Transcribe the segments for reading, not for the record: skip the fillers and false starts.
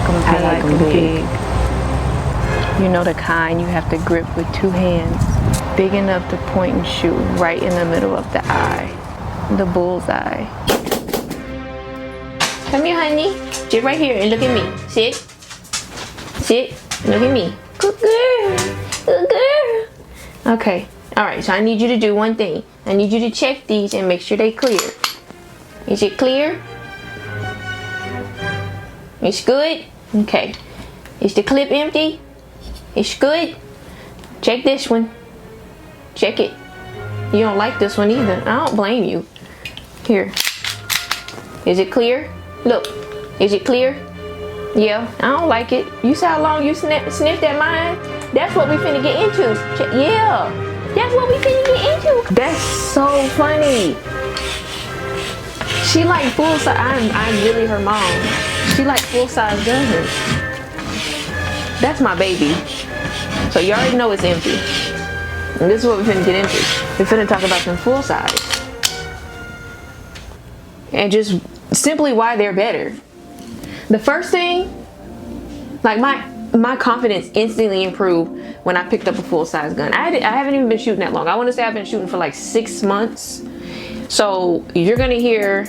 like them big. You know the kind you have to grip with 2 hands, big enough to point and shoot right in the middle of the eye, the bullseye. Come here, honey. Sit right here and look at me. Sit. Sit. Look at me. Good girl. Good girl. Okay. Alright, so I need you to do one thing. I need you to check these and make sure they clear. Is it clear? It's good? Okay. Is the clip empty? It's good? Check this one. Check it. You don't like this one either. I don't blame you. Here. Is it clear? Look. Is it clear? Yeah, I don't like it. You see how long you sniffed at mine? That's what we finna get into. Yeah. That's what we finna get into. That's so funny. She like full size. I'm really her mom. She like full size guns. That's my baby. So you already know it's empty. And this is what we're finna get into. We're finna talk about some full size. And just simply why they're better. The first thing, like my confidence instantly improved when I picked up a full size gun. I haven't even been shooting that long. I want to say I've been shooting for like 6 months. So you're gonna hear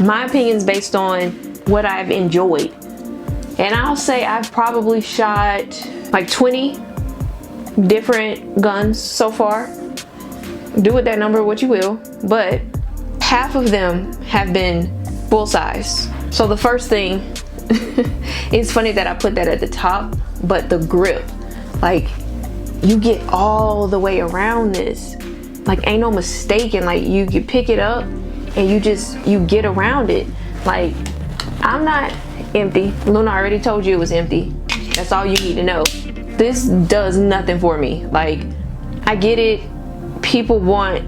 my opinions based on what I've enjoyed. And I'll say I've probably shot like 20 different guns so far. Do with that number what you will, but half of them have been full size. So the first thing, it's funny that I put that at the top, but the grip, like you get all the way around this. Like ain't no mistaking, like you pick it up and you get around it. Like I'm not empty. Luna already told you it was empty. That's all you need to know. This does nothing for me. Like I get it. People want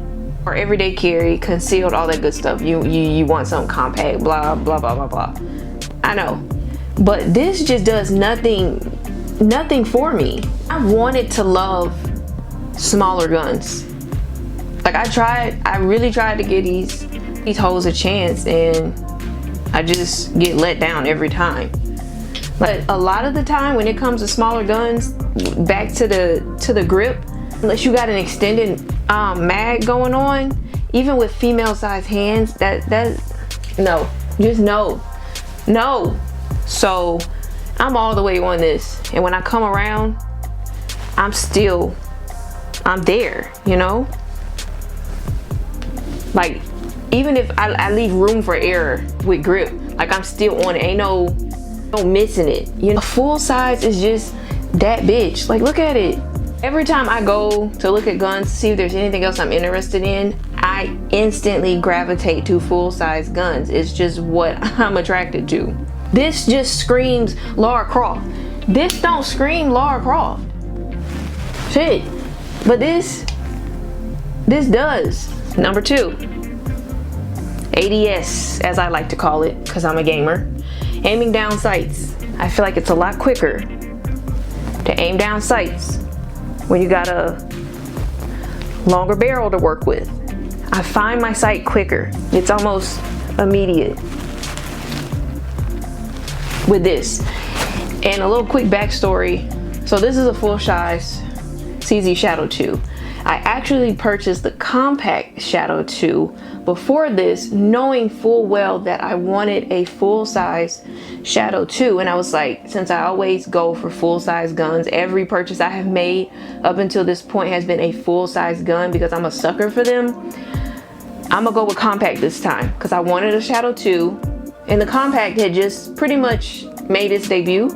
or everyday carry, concealed, all that good stuff. You want something compact, blah blah blah blah blah. I know, but this just does nothing for me. I wanted to love smaller guns. Like I really tried to give these hoes a chance, and I just get let down every time. But a lot of the time when it comes to smaller guns, back to the grip, unless you got an extended mag going on, even with female size hands, that no, just no. So I'm all the way on this, and when I come around, I'm there, you know. Like even if I leave room for error with grip, like I'm still on it. Ain't no missing it, you know. A full size is just that bitch. Like look at it. Every time I go to look at guns to see if there's anything else I'm interested in, I instantly gravitate to full size guns. It's just what I'm attracted to. This just screams Lara Croft. This don't scream Lara Croft. Shit. But this does. Number 2, ADS, as I like to call it, because I'm a gamer. Aiming down sights. I feel like it's a lot quicker to aim down sights when you got a longer barrel to work with. I find my sight quicker. It's almost immediate with this. And a little quick backstory. So this is a full size CZ Shadow 2. I actually purchased the compact Shadow 2 before this, knowing full well that I wanted a full size Shadow 2. And I was like, since I always go for full size guns, every purchase I have made up until this point has been a full size gun because I'm a sucker for them. I'm gonna go with compact this time because I wanted a Shadow 2, and the compact had just pretty much made its debut.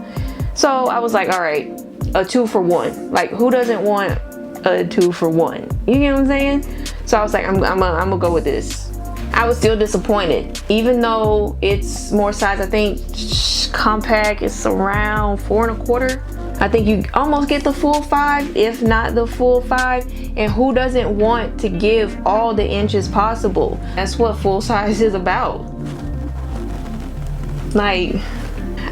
So I was like, all right, a 2 for 1. Like who doesn't want a 2 for 1? You get what I'm saying? So I was like, I'm gonna go with this. I was still disappointed, even though it's more size. I think compact is around 4 1/4. I think you almost get the full 5, if not the full 5. And who doesn't want to give all the inches possible? That's what full size is about. Like,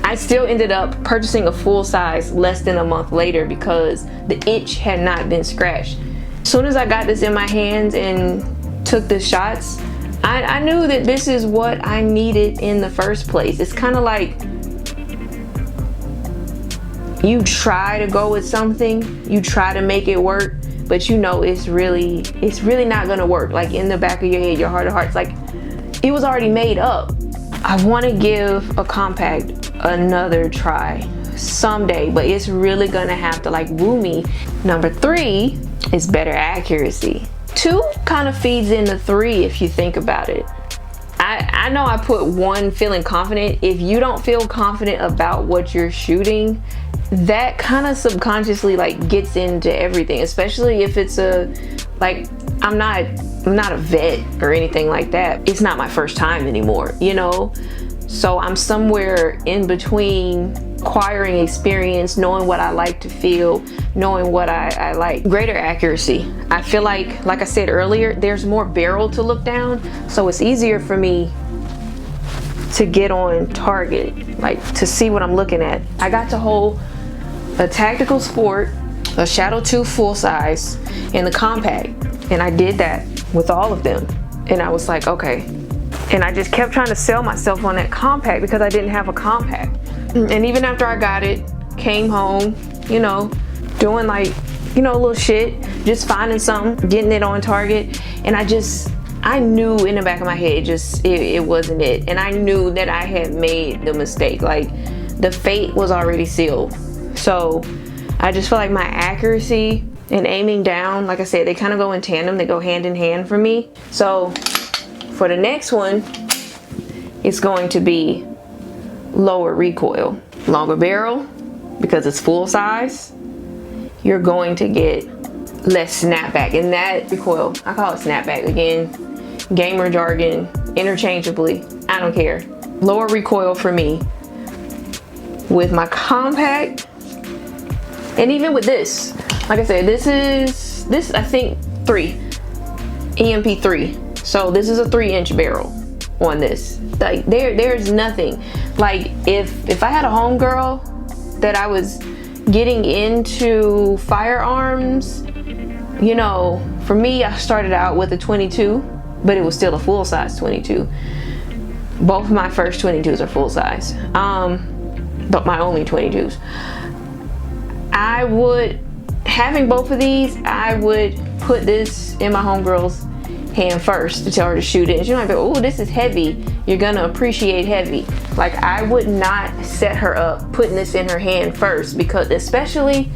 I still ended up purchasing a full size less than a month later because the itch had not been scratched. As soon as I got this in my hands and took the shots, I knew that this is what I needed in the first place. It's kind of like you try to go with something, you try to make it work, but you know it's really not gonna work. Like in the back of your head, your heart of hearts, like it was already made up. I want to give a compact another try someday, but it's really gonna have to like woo me. Number 3 is better accuracy. 2 kind of feeds into 3 if you think about it. I know I put 1 feeling confident. If you don't feel confident about what you're shooting, that kind of subconsciously like gets into everything, especially if it's a, like, I'm not a vet or anything like that. It's not my first time anymore, you know? So I'm somewhere in between acquiring experience, knowing what I like to feel, knowing what I like. Greater accuracy. I feel like I said earlier, there's more barrel to look down, so it's easier for me to get on target, like to see what I'm looking at. I got to hold a tactical sport, a Shadow 2 full size, and the compact, and I did that with all of them, and I was like, okay. And I just kept trying to sell myself on that compact because I didn't have a compact. And even after I got it, came home, you know, doing like, you know, a little shit, just finding something, getting it on target, and I knew in the back of my head, it wasn't it. And I knew that I had made the mistake. Like, the fate was already sealed. So I just feel like my accuracy and aiming down, like I said, they kind of go in tandem. They go hand in hand for me. So for the next one, it's going to be lower recoil. Longer barrel, because it's full size, you're going to get less snapback. And that recoil, I call it snapback again, gamer jargon, interchangeably, I don't care. Lower recoil for me with my compact, and even with this, like I said, this I think 3 EMP3. So this is a 3-inch barrel on this. Like there's nothing. Like if I had a homegirl that I was getting into firearms, you know, for me, I started out with a 22, but it was still a full size 22. Both of my first 22s are full size, but my only 22s. I would, having both of these, I would put this in my homegirl's hand first to tell her to shoot it. And she might be, oh, this is heavy. You're gonna appreciate heavy. Like, I would not set her up putting this in her hand first, because especially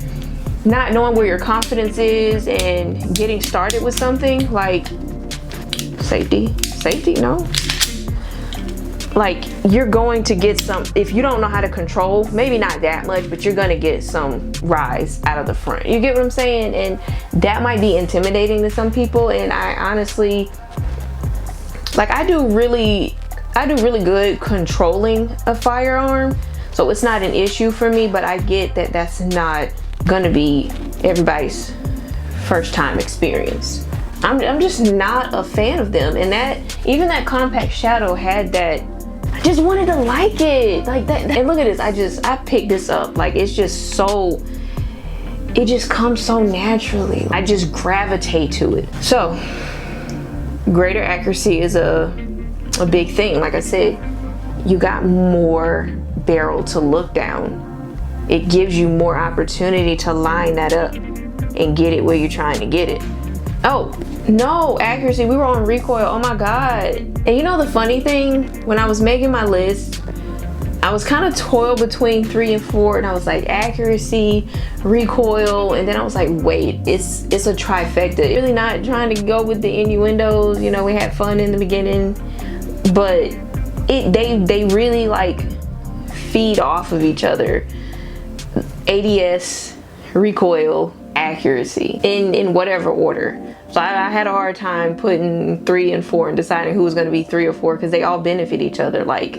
not knowing where your confidence is and getting started with something, like safety, no. Like, you're going to get some, if you don't know how to control, maybe not that much, but you're gonna get some rise out of the front. You get what I'm saying? And that might be intimidating to some people. And I honestly, like, I do really good controlling a firearm, so it's not an issue for me, but I get that that's not gonna be everybody's first time experience. I'm just not a fan of them. And that, even that compact Shadow had that, I just wanted to like it, like that. And look at this, I picked this up. Like, it's just so, it just comes so naturally. I just gravitate to it. So greater accuracy is a big thing. Like I said, you got more barrel to look down. It gives you more opportunity to line that up and get it where you're trying to get it. Oh, no, accuracy, we were on recoil, oh my God. And you know the funny thing, when I was making my list, I was kind of toiled between 3 and 4, and I was like, accuracy, recoil, and then I was like, wait, it's a trifecta. Really not trying to go with the innuendos, you know, we had fun in the beginning, but they really like feed off of each other. ADS, recoil, accuracy, in whatever order. So I had a hard time putting 3 and 4 and deciding who was going to be 3 or 4, because they all benefit each other. Like,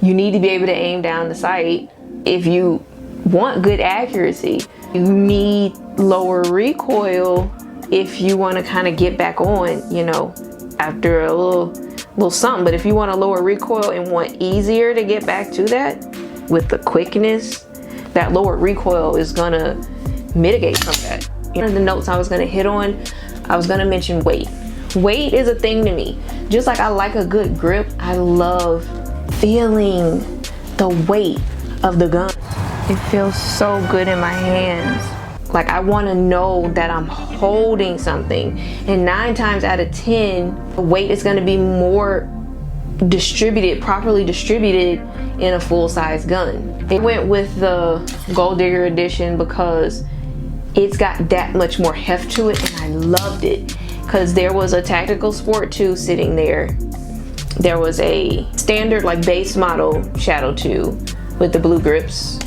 you need to be able to aim down the sight if you want good accuracy. You need lower recoil if you want to kind of get back on, you know, after a little something. But if you want a lower recoil and want easier to get back to that with the quickness, that lower recoil is gonna mitigate from that. One of the notes I was gonna hit on, I was gonna mention weight. Weight is a thing to me. Just like I like a good grip, I love feeling the weight of the gun. It feels so good in my hands. Like, I want to know that I'm holding something. And 9 times out of 10, the weight is going to be more distributed, properly distributed in a full-size gun. It went with the Gold Digger edition because it's got that much more heft to it, and I loved it. Because there was a Tactical Sport 2 sitting there. There was a standard, like, base model Shadow 2 with the blue grips.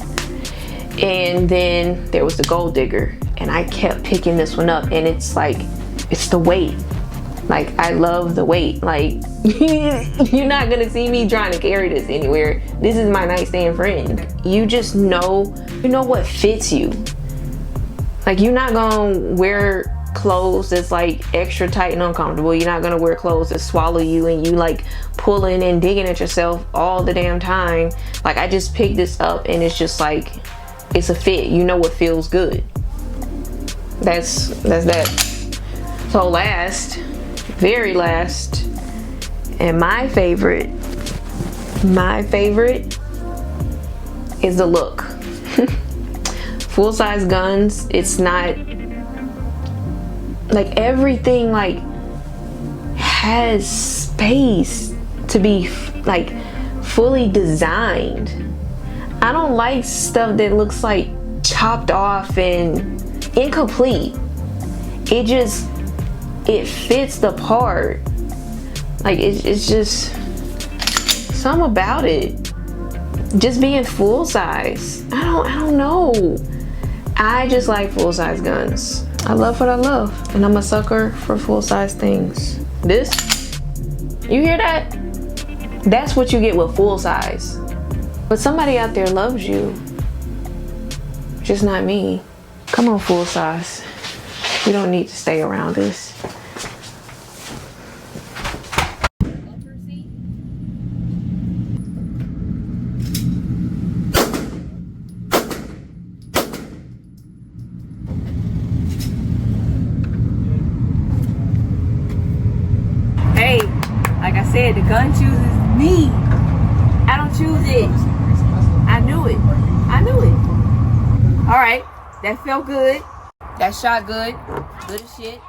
And then there was the Gold Digger, and I kept picking this one up, and it's like, it's the weight. Like, I love the weight. Like, you're not gonna see me trying to carry this anywhere. This is my nightstand friend. You just know, you know what fits you. Like, you're not gonna wear clothes that's like extra tight and uncomfortable. You're not gonna wear clothes that swallow you and you like pulling and digging at yourself all the damn time. Like, I just picked this up and it's just like, it's a fit. You know what feels good. That's that. So last, very last, and my favorite is the look. Full-size guns, it's not like everything like has space to be like fully designed. I don't like stuff that looks like chopped off and incomplete. It fits the part. Like, it's just something about it. Just being full size. I don't know. I just like full size guns. I love what I love, and I'm a sucker for full size things. This, you hear that? That's what you get with full size. But somebody out there loves you, just not me. Come on, full size. We don't need to stay around this. Hey, like I said, the gun chooses me. I don't choose it. I knew it. I knew it. All right, that felt good. That shot good. Good as shit.